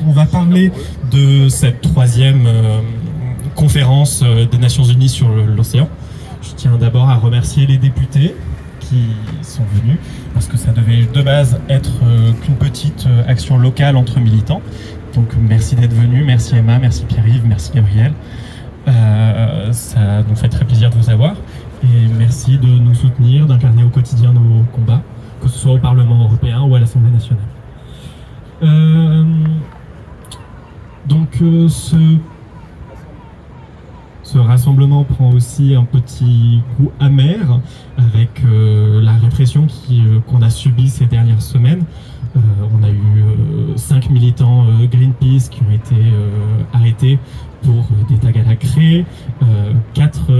on va parler de cette troisième conférence des Nations Unies sur l'océan. Je tiens d'abord à remercier les députés qui sont venus, parce que ça devait de base être qu'une petite action locale entre militants. Donc merci d'être venus, merci Emma, merci Pierre-Yves, merci Gabriel. Ça nous fait très plaisir de vous avoir. Et merci de nous soutenir, d'incarner au quotidien nos combats, que ce soit au Parlement européen ou à l'Assemblée nationale. Ce rassemblement prend aussi un petit goût amer avec la répression qu'on a subie ces dernières semaines. On a eu 5 militants Greenpeace qui ont été arrêtés pour des tags à la craie. 4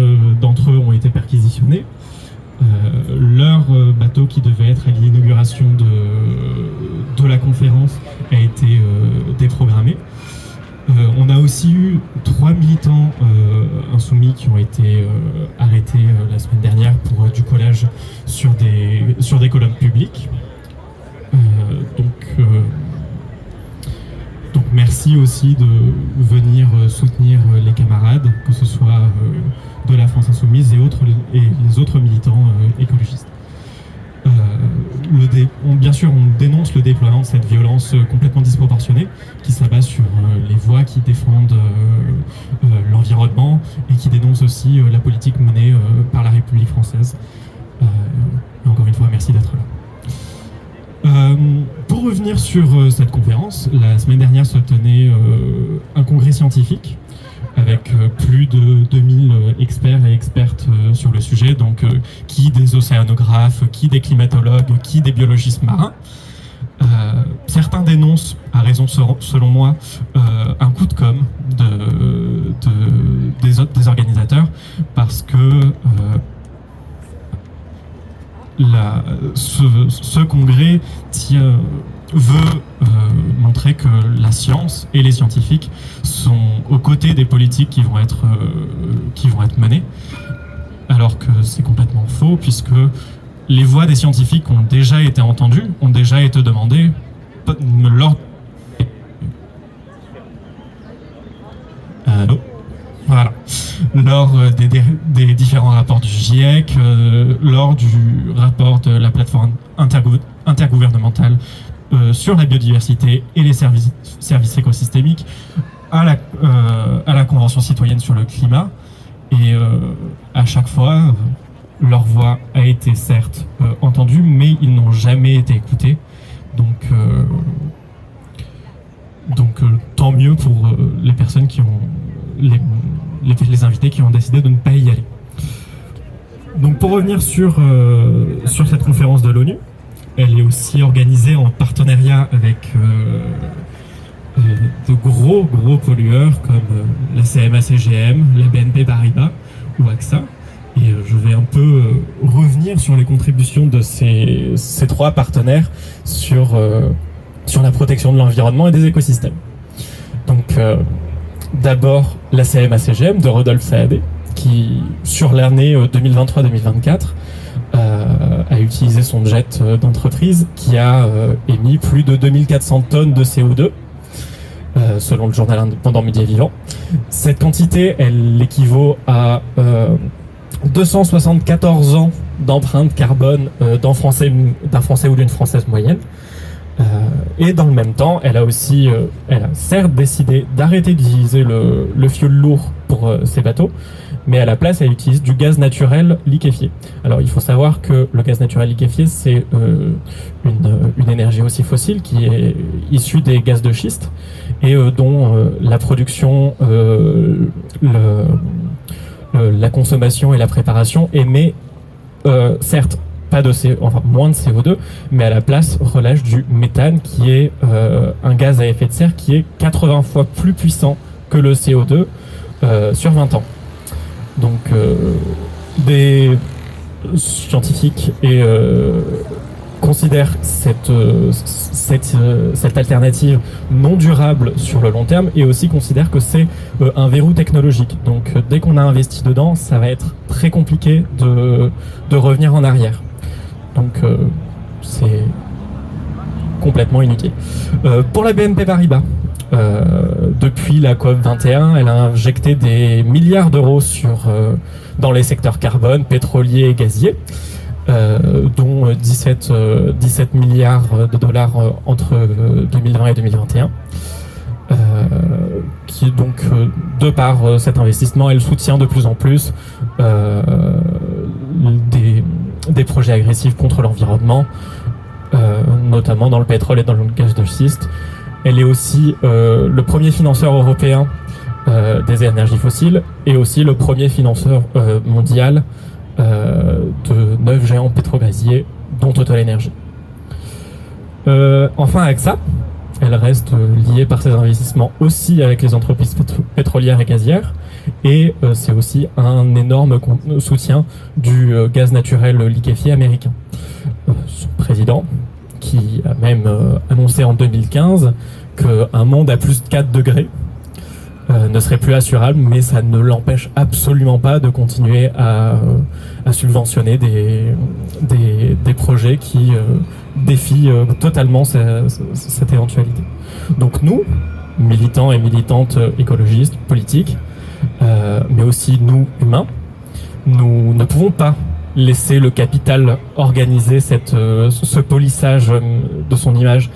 d'entre eux ont été perquisitionnés. Leur bateau qui devait être à l'inauguration de la conférence a été déprogrammé. On a aussi eu 3 militants insoumis qui ont été arrêtés la semaine dernière pour du collage sur des colonnes publiques. Donc merci aussi de venir soutenir les camarades, que ce soit de la France Insoumise et les autres militants écologistes. Bien sûr, on dénonce le déploiement de cette violence complètement disproportionnée qui s'abat sur les voix qui défendent l'environnement et qui dénoncent aussi la politique menée par la République française. Et encore une fois, merci d'être là. Pour revenir sur cette conférence, la semaine dernière se tenait un congrès scientifique avec plus de 2000 experts et expertes sur le sujet, donc qui des océanographes, qui des climatologues, qui des biologistes marins. Certains dénoncent, à raison selon moi, un coup de com' des organisateurs, parce que ce congrès veut montrer que la science et les scientifiques sont aux côtés des politiques qui vont être menées, alors que c'est complètement faux, puisque les voix des scientifiques ont déjà été entendues, ont déjà été demandées lors des différents rapports du GIEC, lors du rapport de la plateforme intergouvernementale sur la biodiversité et les services écosystémiques, à la Convention citoyenne sur le climat. Et à chaque fois, leur voix a été certes entendue, mais ils n'ont jamais été écoutés. Donc tant mieux pour les personnes qui ont les invités qui ont décidé de ne pas y aller. Donc pour revenir sur cette conférence de l'ONU, elle est aussi organisée en partenariat avec de gros pollueurs comme la CMA-CGM, la BNP Paribas ou AXA. Et je vais un peu revenir sur les contributions de ces 3 partenaires sur la protection de l'environnement et des écosystèmes. Donc d'abord la CMA-CGM de Rodolphe Saadé, qui sur l'année 2023-2024 a utilisé son jet d'entreprise qui a émis plus de 2400 tonnes de CO2 selon le journal indépendant Midi et Vivant. Cette quantité, elle équivaut à 274 ans d'empreinte carbone d'un Français ou d'une Française moyenne. Et dans le même temps, elle a certes décidé d'arrêter d'utiliser le fioul lourd pour ses bateaux, mais à la place, elle utilise du gaz naturel liquéfié. Alors, il faut savoir que le gaz naturel liquéfié, c'est une énergie aussi fossile qui est issue des gaz de schiste et dont la production, la consommation et la préparation émet, certes, moins de CO2, mais à la place relâche du méthane qui est un gaz à effet de serre qui est 80 fois plus puissant que le CO2 sur 20 ans. Donc des scientifiques considèrent cette alternative non durable sur le long terme et aussi considèrent que c'est un verrou technologique. Donc dès qu'on a investi dedans, ça va être très compliqué de revenir en arrière. Donc c'est complètement inutile. Pour la BNP Paribas, Depuis la COP 21, elle a injecté des milliards d'euros dans les secteurs carbone, pétrolier et gazier, dont 17 milliards de dollars entre 2020 et 2021. Qui donc, de par cet investissement, elle soutient de plus en plus des projets agressifs contre l'environnement, notamment dans le pétrole et dans le gaz de schiste. Elle est aussi le premier financeur européen des énergies fossiles et aussi le premier financeur mondial de 9 géants pétrogaziers, dont Total Energy. Enfin, avec ça, elle reste liée par ses investissements aussi avec les entreprises pétrolières et gazières, et c'est aussi un énorme soutien du gaz naturel liquéfié américain. Son président, qui a même annoncé en 2015 qu'un monde à plus de 4 degrés ne serait plus assurable, mais ça ne l'empêche absolument pas de continuer à subventionner des projets qui défient totalement cette éventualité. Donc nous, militants et militantes écologistes, politiques, mais aussi nous, humains, nous ne pouvons pas laisser le capital organiser ce polissage de son image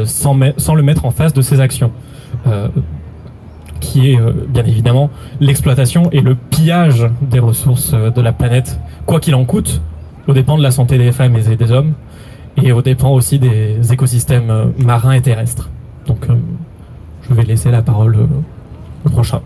sans le mettre en face de ses actions. Qui est bien évidemment l'exploitation et le pillage des ressources de la planète, quoi qu'il en coûte, aux dépens de la santé des femmes et des hommes, et aux dépens aussi des écosystèmes marins et terrestres. Donc je vais laisser la parole au prochain.